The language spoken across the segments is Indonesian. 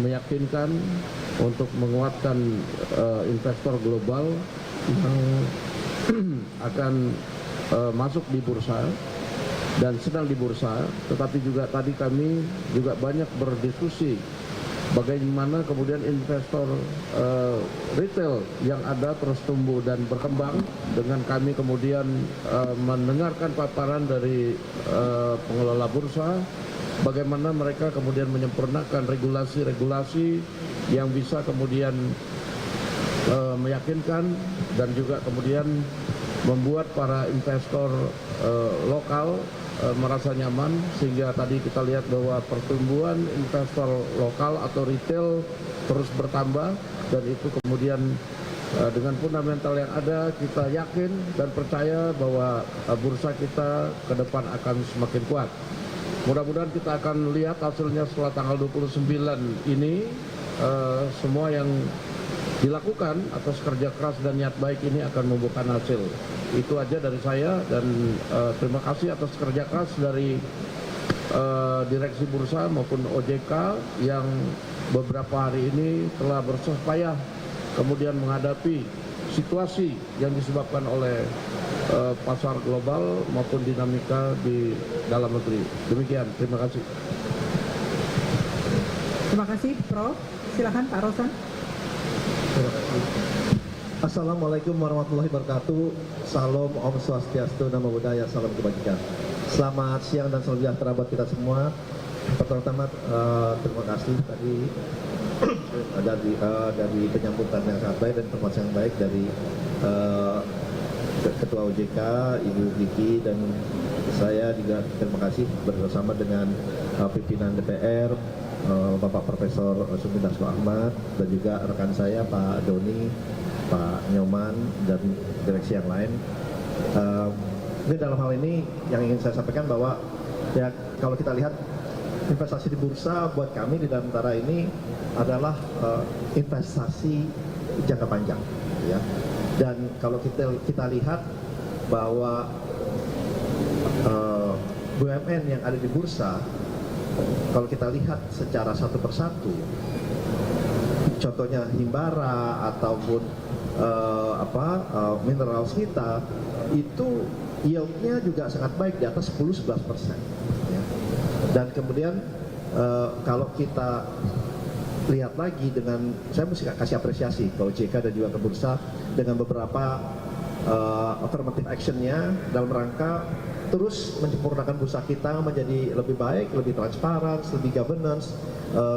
meyakinkan untuk menguatkan investor global yang akan masuk di bursa dan sedang di bursa, tetapi juga tadi kami juga banyak berdiskusi bagaimana kemudian investor retail yang ada terus tumbuh dan berkembang, dengan kami kemudian mendengarkan paparan dari pengelola bursa, bagaimana mereka kemudian menyempurnakan regulasi-regulasi yang bisa kemudian meyakinkan dan juga kemudian membuat para investor lokal merasa nyaman, sehingga tadi kita lihat bahwa pertumbuhan investor lokal atau retail terus bertambah, dan itu kemudian dengan fundamental yang ada kita yakin dan percaya bahwa bursa kita ke depan akan semakin kuat. Mudah-mudahan kita akan lihat hasilnya setelah tanggal 29 ini, semua yang dilakukan atas kerja keras dan niat baik ini akan membuahkan hasil. Itu aja dari saya, dan terima kasih atas kerja keras dari direksi bursa maupun OJK yang beberapa hari ini telah bersusah payah kemudian menghadapi situasi yang disebabkan oleh pasar global maupun dinamika di dalam negeri. Demikian, terima kasih. Terima kasih, Prof. Silakan Pak Rosan. Terima kasih. Assalamualaikum warahmatullahi wabarakatuh. Salam, Om Swastiastu, Namo Buddhaya, salam kebajikan. Selamat siang dan salam sejahtera buat kita semua. Pertama-tama terima kasih tadi dari penyambutan yang sangat baik dan informasi yang baik dari Ketua OJK, Ibu Vicky, dan saya juga terima kasih bersama dengan pimpinan DPR, Bapak Profesor Sumi Dasko Ahmad, dan juga rekan saya Pak Doni, Pak Nyoman, dan direksi yang lain. Ini dalam hal ini yang ingin saya sampaikan bahwa ya kalau kita lihat investasi di bursa buat kami di dalam Nusantara ini adalah investasi jangka panjang, ya. Dan kalau kita lihat bahwa BUMN yang ada di bursa, kalau kita lihat secara satu persatu, contohnya Himbara ataupun mineral kita, itu yieldnya juga sangat baik di atas 10-11%. Ya. Dan kemudian kalau kita lihat lagi dengan, saya mesti kasih apresiasi ke OJK dan juga ke bursa dengan beberapa affirmative action-nya dalam rangka terus menyempurnakan bursa kita menjadi lebih baik, lebih transparan, lebih governance,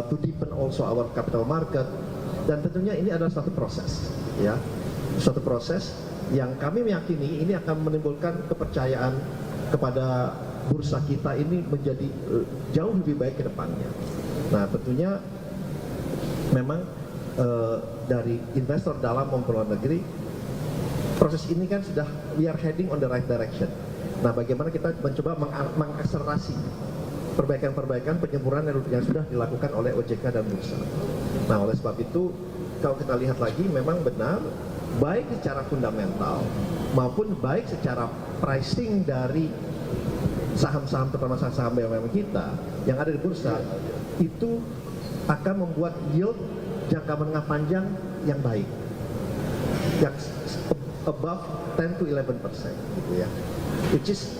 to deepen also our capital market. Dan tentunya ini adalah satu proses, ya, suatu proses yang kami meyakini ini akan menimbulkan kepercayaan kepada bursa kita ini menjadi jauh lebih baik ke depannya. Nah, tentunya memang dari investor dalam maupun luar negeri, proses ini kan sudah we are heading on the right direction. Nah, bagaimana kita mencoba mengakselerasi perbaikan-perbaikan penyempurnaan yang sudah dilakukan oleh OJK dan bursa. Nah, oleh sebab itu kalau kita lihat lagi memang benar, baik secara fundamental maupun baik secara pricing dari saham-saham, terutama saham BUMN kita yang ada di bursa, itu akan membuat yield jangka menengah panjang yang baik, yang above 10 to 11%, gitu ya. Which is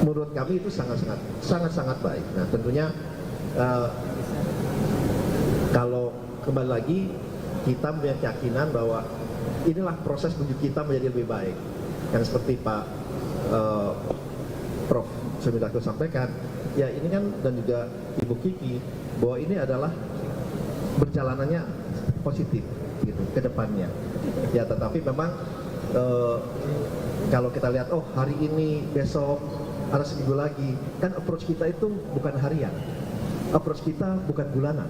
menurut kami itu sangat baik. Nah, tentunya kalau kembali lagi kita punya keyakinan bahwa inilah proses menuju kita menjadi lebih baik. Yang seperti Pak Prof. Sumidasko sampaikan, ya ini kan, dan juga Ibu Kiki, bahwa ini adalah berjalanannya positif gitu ke depannya. Ya, tetapi memang kalau kita lihat, oh hari ini, besok, ada seminggu lagi, kan approach kita itu bukan harian, approach kita bukan bulanan,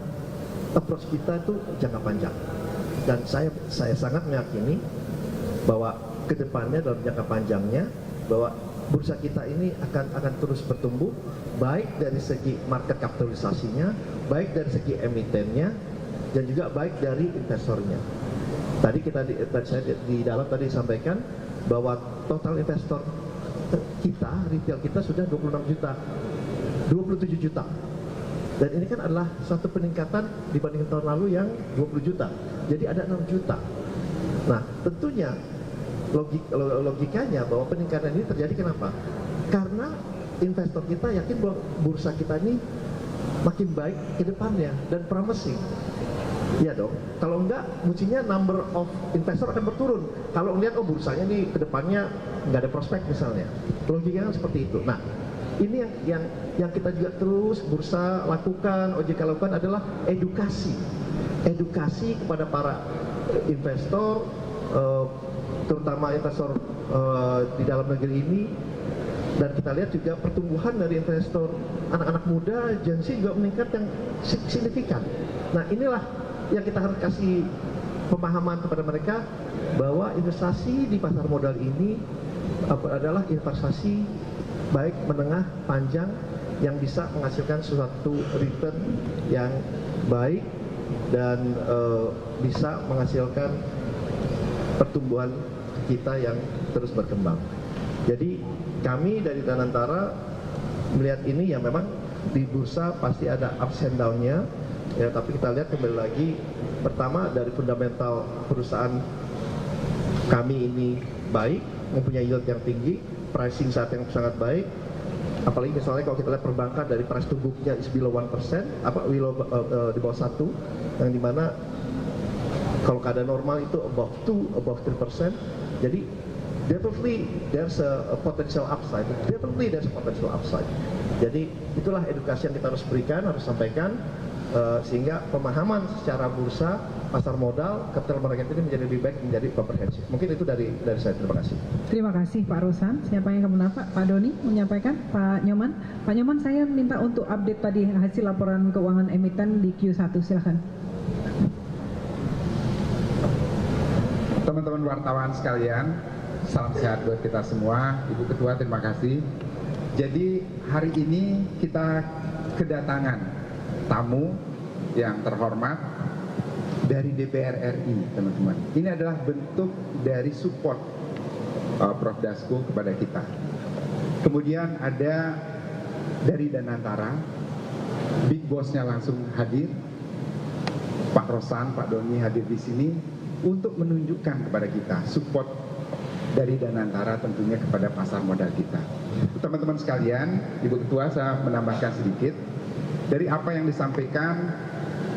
approach kita itu jangka panjang. Dan saya sangat meyakini bahwa ke depannya dalam jangka panjangnya, bahwa bursa kita ini akan terus bertumbuh, baik dari segi market kapitalisasinya, baik dari segi emitennya, dan juga baik dari investornya. Tadi saya di dalam tadi sampaikan bahwa total investor kita, retail kita sudah 26 juta, 27 juta Dan ini kan adalah satu peningkatan dibanding tahun lalu yang 20 juta. Jadi ada 6 juta. Nah, tentunya logikanya bahwa peningkatan ini terjadi kenapa? Karena investor kita yakin bahwa bursa kita ini makin baik ke depannya dan promising. Iya dong. Kalau enggak, mestinya number of investor akan berturun. Kalau ngelihat bursanya nih ke depannya nggak ada prospek misalnya. Logikanya kan seperti itu. Nah, ini yang kita juga terus bursa lakukan, OJK lakukan adalah edukasi. Edukasi kepada para investor, terutama investor di dalam negeri ini. Dan kita lihat juga pertumbuhan dari investor anak-anak muda, Gen Z juga meningkat yang signifikan. Nah, inilah yang kita harus kasih pemahaman kepada mereka bahwa investasi di pasar modal ini adalah investasi baik menengah panjang yang bisa menghasilkan suatu return yang baik dan bisa menghasilkan pertumbuhan kita yang terus berkembang. Jadi kami dari Danantara melihat ini ya memang di bursa pasti ada ups and down-nya. Ya, tapi kita lihat kembali lagi, pertama dari fundamental perusahaan kami ini baik, mempunyai yield yang tinggi, pricing saat yang sangat baik. Apalagi misalnya kalau kita lihat perbankan dari price to book-nya is below 1%, di bawah 1, yang dimana kalau keadaan normal itu above 2, above 3%. Jadi definitely there's a potential upside. Definitely there's a potential upside. Jadi itulah edukasi yang kita harus berikan, harus sampaikan. Sehingga pemahaman secara bursa, pasar modal, capital market ini menjadi lebih baik, menjadi komprehensif. Mungkin itu dari saya. Terima kasih. Terima kasih Pak Rosan. Siapa yang kemudian Pak Doni menyampaikan? Pak Nyoman. Pak Nyoman, saya minta untuk update tadi hasil laporan keuangan emiten di Q1. Silakan. Teman-teman wartawan sekalian, salam sehat buat kita semua. Ibu Ketua, terima kasih. Jadi hari ini kita kedatangan tamu yang terhormat dari DPR RI, teman-teman. Ini adalah bentuk dari support Prof. Dasko kepada kita. Kemudian ada dari Danantara, Big Boss-nya langsung hadir, Pak Rosan, Pak Doni hadir di sini untuk menunjukkan kepada kita support dari Danantara tentunya kepada pasar modal kita. Teman-teman sekalian, Ibu Ketua, saya menambahkan sedikit. Dari apa yang disampaikan,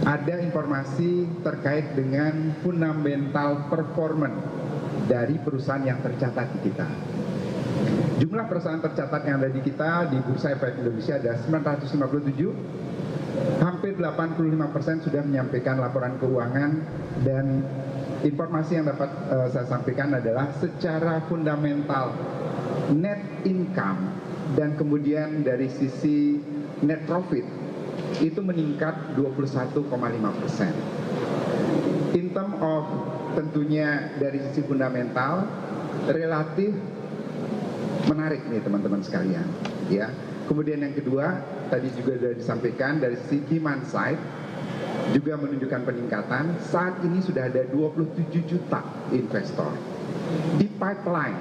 ada informasi terkait dengan fundamental performance dari perusahaan yang tercatat di kita. Jumlah perusahaan tercatat yang ada di kita di Bursa Efek Indonesia ada 957. Hampir 85% sudah menyampaikan laporan keuangan, dan informasi yang dapat saya sampaikan adalah secara fundamental net income dan kemudian dari sisi net profit itu meningkat 21,5%. In term of tentunya dari sisi fundamental relatif menarik nih teman-teman sekalian, ya. Kemudian yang kedua tadi juga sudah disampaikan dari sisi demand side juga menunjukkan peningkatan. Saat ini sudah ada 27 juta investor. Di pipeline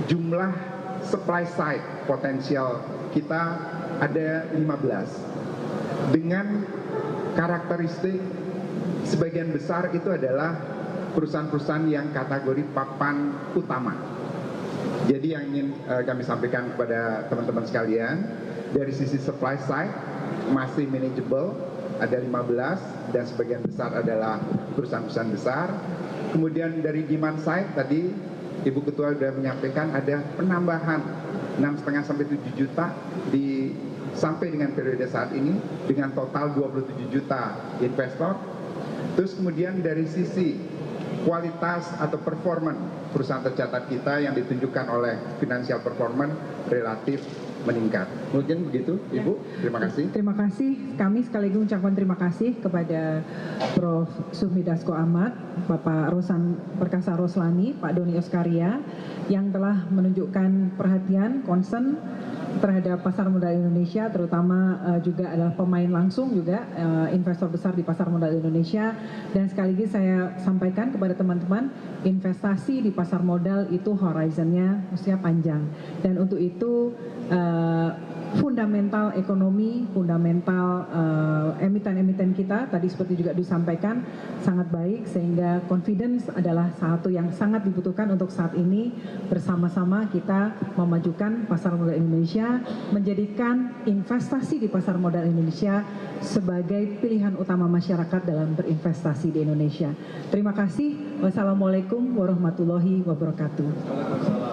jumlah supply side potensial kita ada 15. Dengan karakteristik sebagian besar itu adalah perusahaan-perusahaan yang kategori papan utama. Jadi yang ingin kami sampaikan kepada teman-teman sekalian, dari sisi supply side masih manageable, ada 15 dan sebagian besar adalah perusahaan-perusahaan besar. Kemudian dari demand side tadi Ibu Ketua sudah menyampaikan ada penambahan 6,5 sampai 7 juta sampai dengan periode saat ini dengan total 27 juta investor. Terus kemudian dari sisi kualitas atau performance perusahaan tercatat kita yang ditunjukkan oleh financial performance relatif meningkat. Mungkin begitu, Ibu. Terima kasih. Terima kasih. Kami sekaligus ucapkan terima kasih kepada Prof. Sufmi Dasko Ahmad, Bapak Rosan Perkasa Roslani, Pak Doni Oskaria yang telah menunjukkan perhatian, concern terhadap pasar modal Indonesia, terutama juga adalah pemain langsung juga investor besar di pasar modal Indonesia. Dan sekaligus saya sampaikan kepada teman-teman, investasi di pasar modal itu horizonnya mestinya panjang, dan untuk itu fundamental ekonomi, fundamental emiten-emiten kita tadi seperti juga disampaikan sangat baik, sehingga confidence adalah satu yang sangat dibutuhkan untuk saat ini. Bersama-sama kita memajukan pasar modal Indonesia, menjadikan investasi di pasar modal Indonesia sebagai pilihan utama masyarakat dalam berinvestasi di Indonesia. Terima kasih. Wassalamualaikum warahmatullahi wabarakatuh.